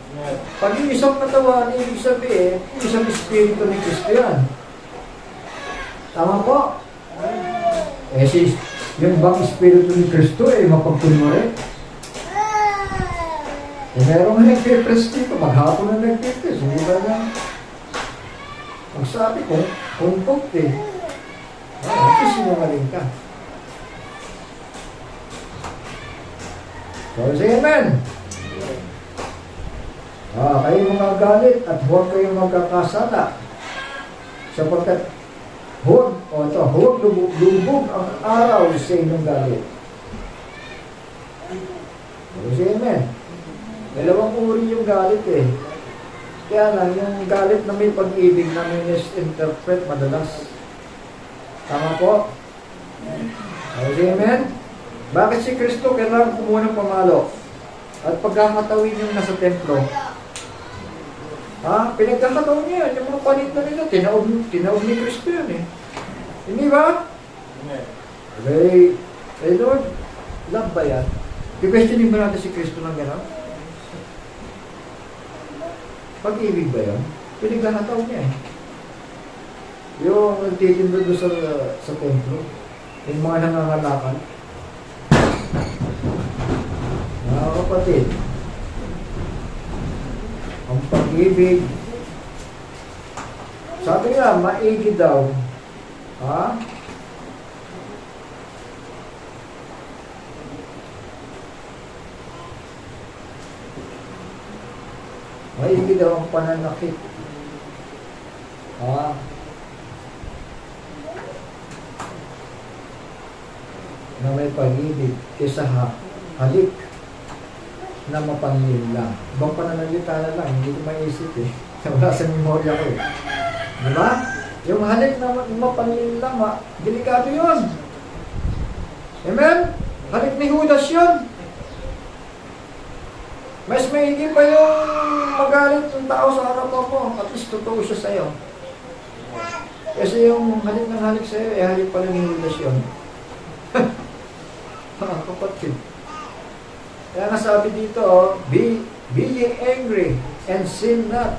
Pag isang katawan, ibig sabihin, isang espiritu ni Kristo yan. Tama po? Eh si, yung bang espiritu ni Kristo eh, mapagkunwari. Eh merong nagpipres dito, maghapon na nagpipres, hindi ba na? Ang sabi ko, kumpok eh. Kasi sinungaling ka. So, say amen. Kayo mga galit at huwag kayong magkakasala. Sapagkat huwag lubog ang araw sa inyong galit. So, say amen. Dalawang uri yung galit eh. Kaya lang, yung galit na may pag-ibig na misinterpret madalas. Tama po? Okay, amen? Bakit si Kristo kailangan kumuha ng pamalo? At pagkamatawin yung nasa templo, pinagkakataon niya yan, yung mga palit na nila, tinaog ni Kristo yun eh. Hindi ba? Okay, Lord, love ba yan? I-questionin ba natin si Kristo ng gano'n? Pag-ibig ba yan? Pinagkakataon niya eh. Yung nagtitinda doon sa templo, yung mga nangangalakal. Mga kapatid, ang pag-ibig, sabi nga, maigi daw, maigi daw ang pananakit. Na may pag-ibig kaysa halik na mapanlinlang. Ibang pananalita na lang, hindi ko maisip eh. Wala sa memorya ko eh. Diba? Yung halik na mapanlinlang, delikado yun. Amen? Halik ni Judas yun. Mas maigi pa yung magalit ng tao sa harapan mo. At least totoo siya sa'yo. Kasi yung halik ng halik sa'yo, halik pala ni Judas yun. Kapatid. Kaya nga sabi dito, be ye angry and sin not.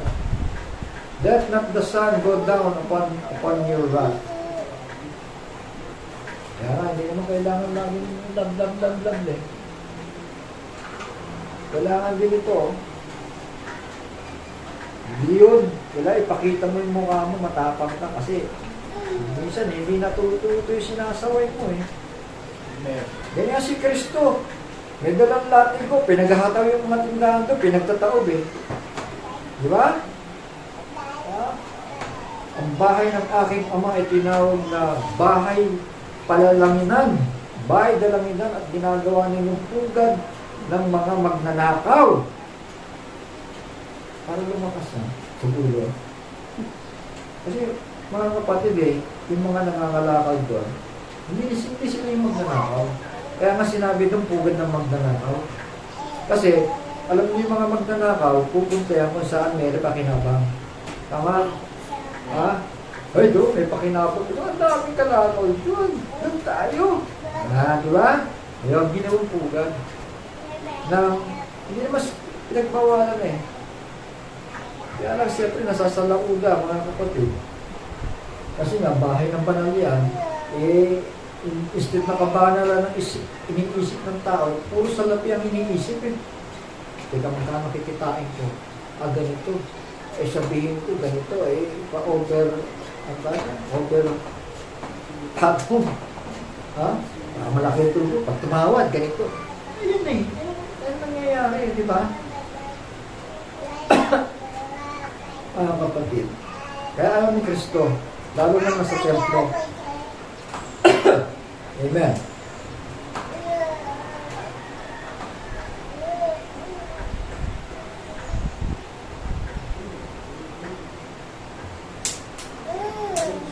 Let not the sun go down upon your wrath. Kaya nga, hindi naman kailangan laging love eh. Kailangan din ito. Hindi yun. Kailangan ipakita mo yung mukha mo, matapang ka kasi minsan hindi natututo yung sinasaway mo eh. Ganyan si Kristo. May dalang latin ko, pinaghahataw yung mga tindahan to, pinagtataob eh. Di ba? Ang bahay ng aking ama ay tinawag na bahay palalanginan. Bahay dalanginan at ginagawa ninyong pugad ng mga magnanakaw. Para lumakas na, siguro. Kasi mga kapatid eh, yung mga nangangalakal doon, hindi sila yung magnanakaw. Kaya nga sinabi doon, pugad ng magnanakaw. Kasi, Alam niyo yung mga magnanakaw, pupunta yan kung saan meron pakinabang. Tama? Ha? Ay, doon, may pakinabang. Ang daming kalakaw. Doon tayo. Di ba? Ayaw, ginawang pugad. Na, hindi naman pinagbawalan eh. Kaya lang, siyempre, nasasalauda, mga kapatid. Kasi nga, bahay ng banal yan, instead na kabanalan ng iniisip ng tao, puro salapi ang iniisip eh. Teka, magkano kikitain ko? Ganito. Sabihin ko, ganito pa-over, patong. Ha? Malaki ito ko. Pag tumawad, ganito. Ayun eh. Ayun nangyayari, di ba? Mga kapatid. Kaya alam ni Kristo, lalo na nasa templo. Amen.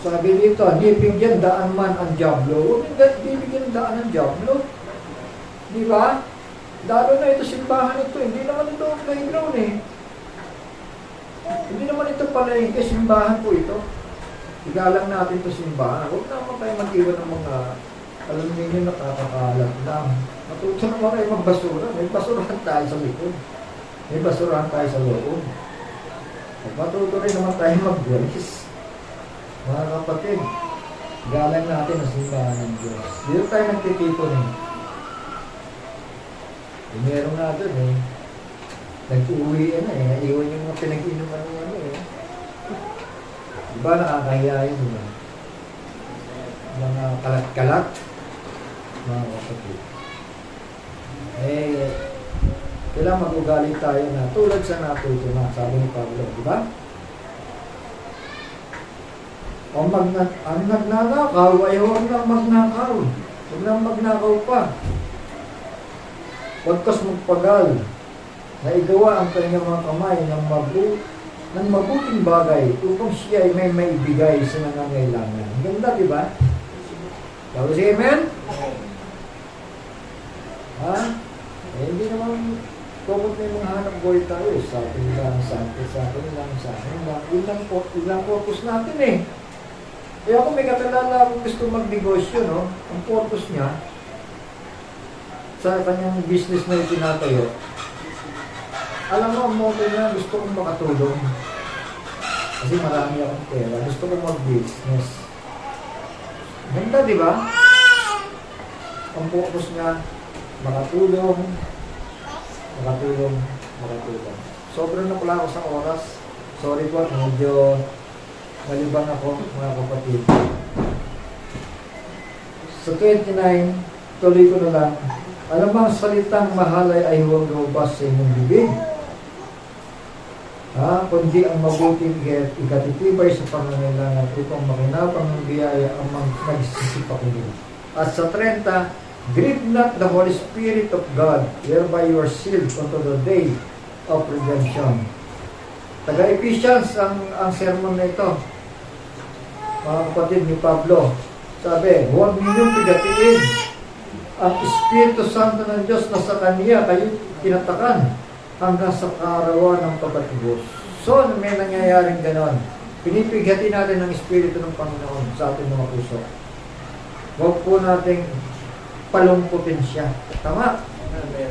Sabi dito, di bigyan daan man ang diablo. Huwag di bigyan daan ang diablo. Di ba? Lalo na ito simbahan ito. Hindi naman ito playground eh. Hindi naman ito palengke, simbahan po ito. Igalang natin ito simbahan. Huwag naman kayo mag-iwan ng mga, alam niyo nakakakalat lang. Matuto naman kayo magbasura. May basurahan tayo sa likod. May basurahan tayo sa loob. Matuto rin naman tayo magwalis. Mga kapatid, galang natin ang simbahan ng Diyos. Dito tayo nagtitipon eh. Meron nga doon eh. Nag-uwi naiwan yung mga pinag-inuman ng Diba nakakahiya yun diba? Mga kalat-kalat, mga kapatid. Kailangan mag-ugali tayo na tulad sa natuto na, sabi ni Pablo, diba? Ang nagnanakaw ay huwag nang magnakaw. Huwag nang magnakaw pa. Huwag kas magpagal na igawa ang kanyang mga kamay ng mabuting bagay upang siya ay may maibigay sa nangangailangan. Ang ganda, di ba? Tapos, amen? Ha? Hindi naman kumot na yung mga hanap buhay tayo. Sa akin lang, sa akin lang. Yun lang purpose natin eh. Kaya ako may kakilala akong gusto magnegosyo, no? Ang purpose niya, sa kanyang business na itinatayo, alam mo, ang motto niya, gusto kong makatulong. Kasi marami akong pera. Gusto kong mag-business. Ganda, di ba? Ang purpose niya, makatulong. Sobrang napula ako sa oras. Sorry po, medyo malibang ako, mga kapatid. Sa 29, tuloy ko na lang. Alam mo, ang salitang mahalay ay huwag lumabas sa inyong bibig. Kundi ang mabuting ikatitibay sa pangangailangan upang makinabang ng biyaya ang nagsisipakunin. At sa 30, grieve not the Holy Spirit of God, whereby you are sealed unto the day of redemption. Taga-Ephesians ang sermon na ito. Mga kapatid ni Pablo, sabi, huwag ninyong pigatiin ang Espiritu Santo ng Diyos na sa Kanya kayo tinatakan hanggang sa kaarawan ng pagkatubos. So, may nangyayaring ganon. Pinipigati natin ang Espiritu ng Panginoon sa ating mga puso. Huwag po nating palungkutin siya. Tama?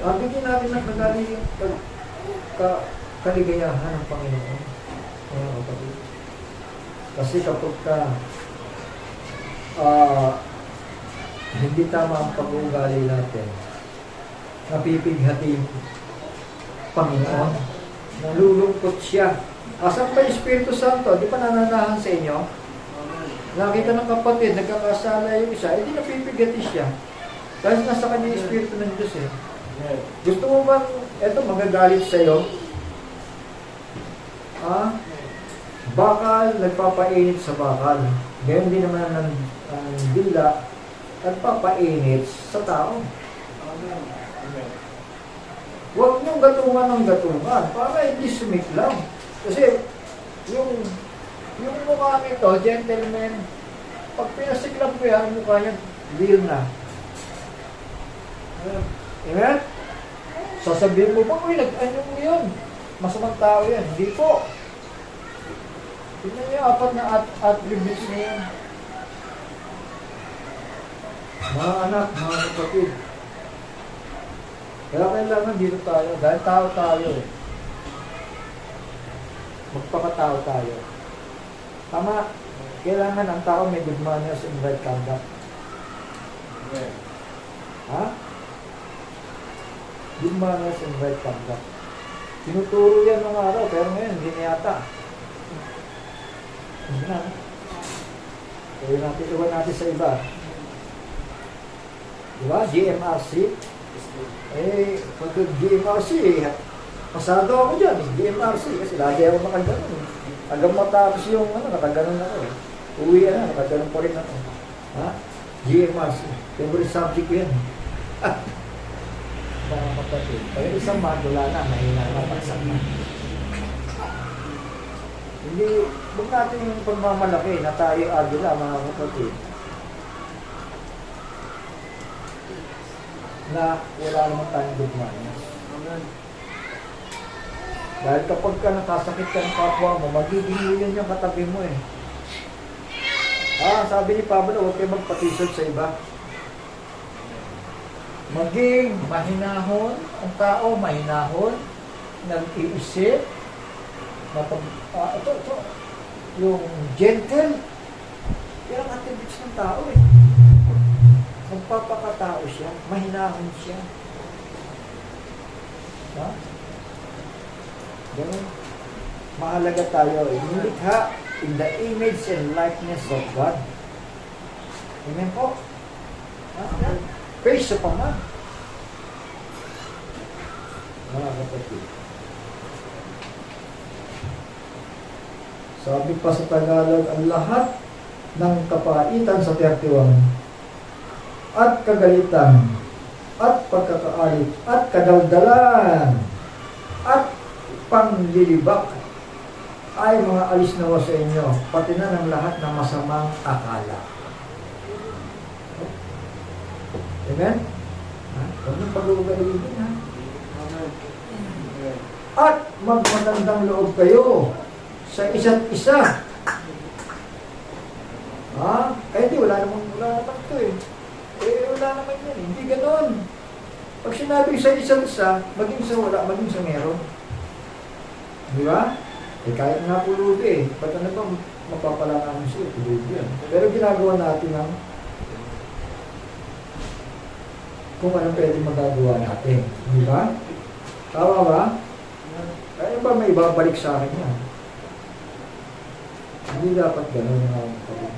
Bigyan natin ng kaligayahan ng Panginoon. Mga kapatid. Kasi kapag hindi tama ang pag-uugali natin, napipighati Panginoon, nalulungkot siya. Asan pa yung Espiritu Santo? Di pa nananahan sa inyo? Nakita ng kapatid, nagkakasala yung isa, hindi napipighati siya. Dahil nasa kanya yung Espiritu ng Diyos eh. Gusto mo bang, eto, magagalit sa'yo? Bakal, nagpapainit sa bakal. Gayon din naman ang dila, nagpapainit sa tao. Huwag niyong gatungan ng gatungan para hindi sumiklam. Kasi yung mukha nito, gentleman, pag pinasiklam ko yan, mukha niya, real na. Amen? Sasabihin mo pa, uy, nag-ano mo yun? Masamang tao yan. Hindi po. Tignan niyo, apat na attributes na yan. Mga anak, mga kapatid. Kaya kailangan dito tayo. Dahil tao tayo eh. Magpapatao tayo. Tama. Kailangan ang tao may good manners and right conduct. Ha? Good manners and right conduct. Tinuturo yan ng araw, pero ngayon hindi na yata. Hindi na. Kaya natin, iwan natin sa iba. Diba? GMRC. Pag GMRC, pasado ako dyan, GMRC, kasi lagi ako nakaganon. Hanggang matapos yung, nakaganon ako eh. Uwi na, nakaganon pa rin ako. Ha? GMRC. Favorite subject ko yan. Mga kapatid. Kaya isang madula na, mahina na, paksak na. Hindi, huwag natin yung pagmamalaki na tayo agila, mga kapatid. Na wala naman tayong good manners. Dahil kapag ka nakasakit ka ng kapwa mo, magiging yun yung katabi mo eh. Sabi ni Pablo, huwag kayo magpatisod sa iba. Maging mahinahon, ang tao mahinahon, nag-iisip, ito, yung gentle, yan ang attributes ng tao eh. Magpapakatao siya, mahinahon siya. Ha? Ganun. Mahalaga tayo eh. Nilikha in the image and likeness of God. Amen po? Praise sa Pama. Mga kapatid. Sabi pa sa Tagalog, ang lahat ng kapaitan sa 31 at kagalitan at pagkakaalit at kadaldalan at panglilibak ay mga alis nawa sa inyo, pati na ng lahat ng masamang akala. Amen? Huwag niyong pag-uugalingin, ha? At magmagandang loob kayo sa isa't isa. Di wala naman ito eh. Wala naman yan. Hindi ganon. Pag sinabi sa isa't isa, maging sa wala, maging sa meron. Di ba? Kahit nga pulubi eh. Ba't ano ba mapapala namin siya? Pulubi yan. Pero ginagawa natin ang kung anong pwede magagawa natin. Di ba? Tama ba? Kaya ba may babalik sa akin yan? Hindi dapat gano'n nga.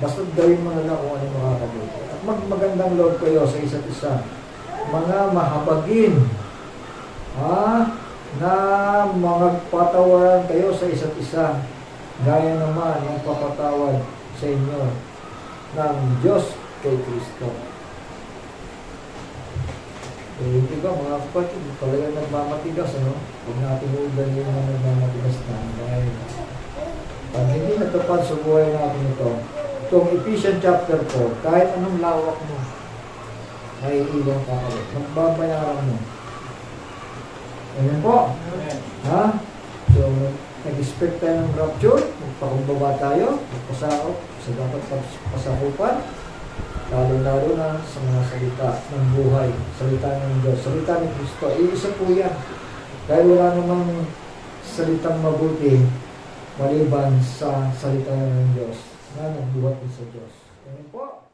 Basta gawin mo na lang kung ano makakabuti. At magandang loob kayo sa isa't isa. Mga mahabagin. Na magpatawaran kayo sa isa't isa. Gaya naman ng papatawad sa inyo ng Diyos kay Kristo. Di ba mga kapatid, talagang nagmamatigas, ano? Huwag natin ugan yung nagmamatigas na. Dahil pag hindi natupad sa buhay natin ito, itong Ephesians chapter 4, kahit anong lawak mo, ay ilang kakalit. Magbabayaran mo. Amen po? Amen. Ha? So, nag-expect tayo ng rapture, magpakumbaba tayo, magpasakop, sa dapat pasakupan, lalo-lalo na sa mga salita ng buhay, salita ng Diyos, salita ni Kristo. Isa po yan. Dahil wala namang salitang mabuti maliban sa salita ng Diyos na nagbuhat sa Diyos. Amen po?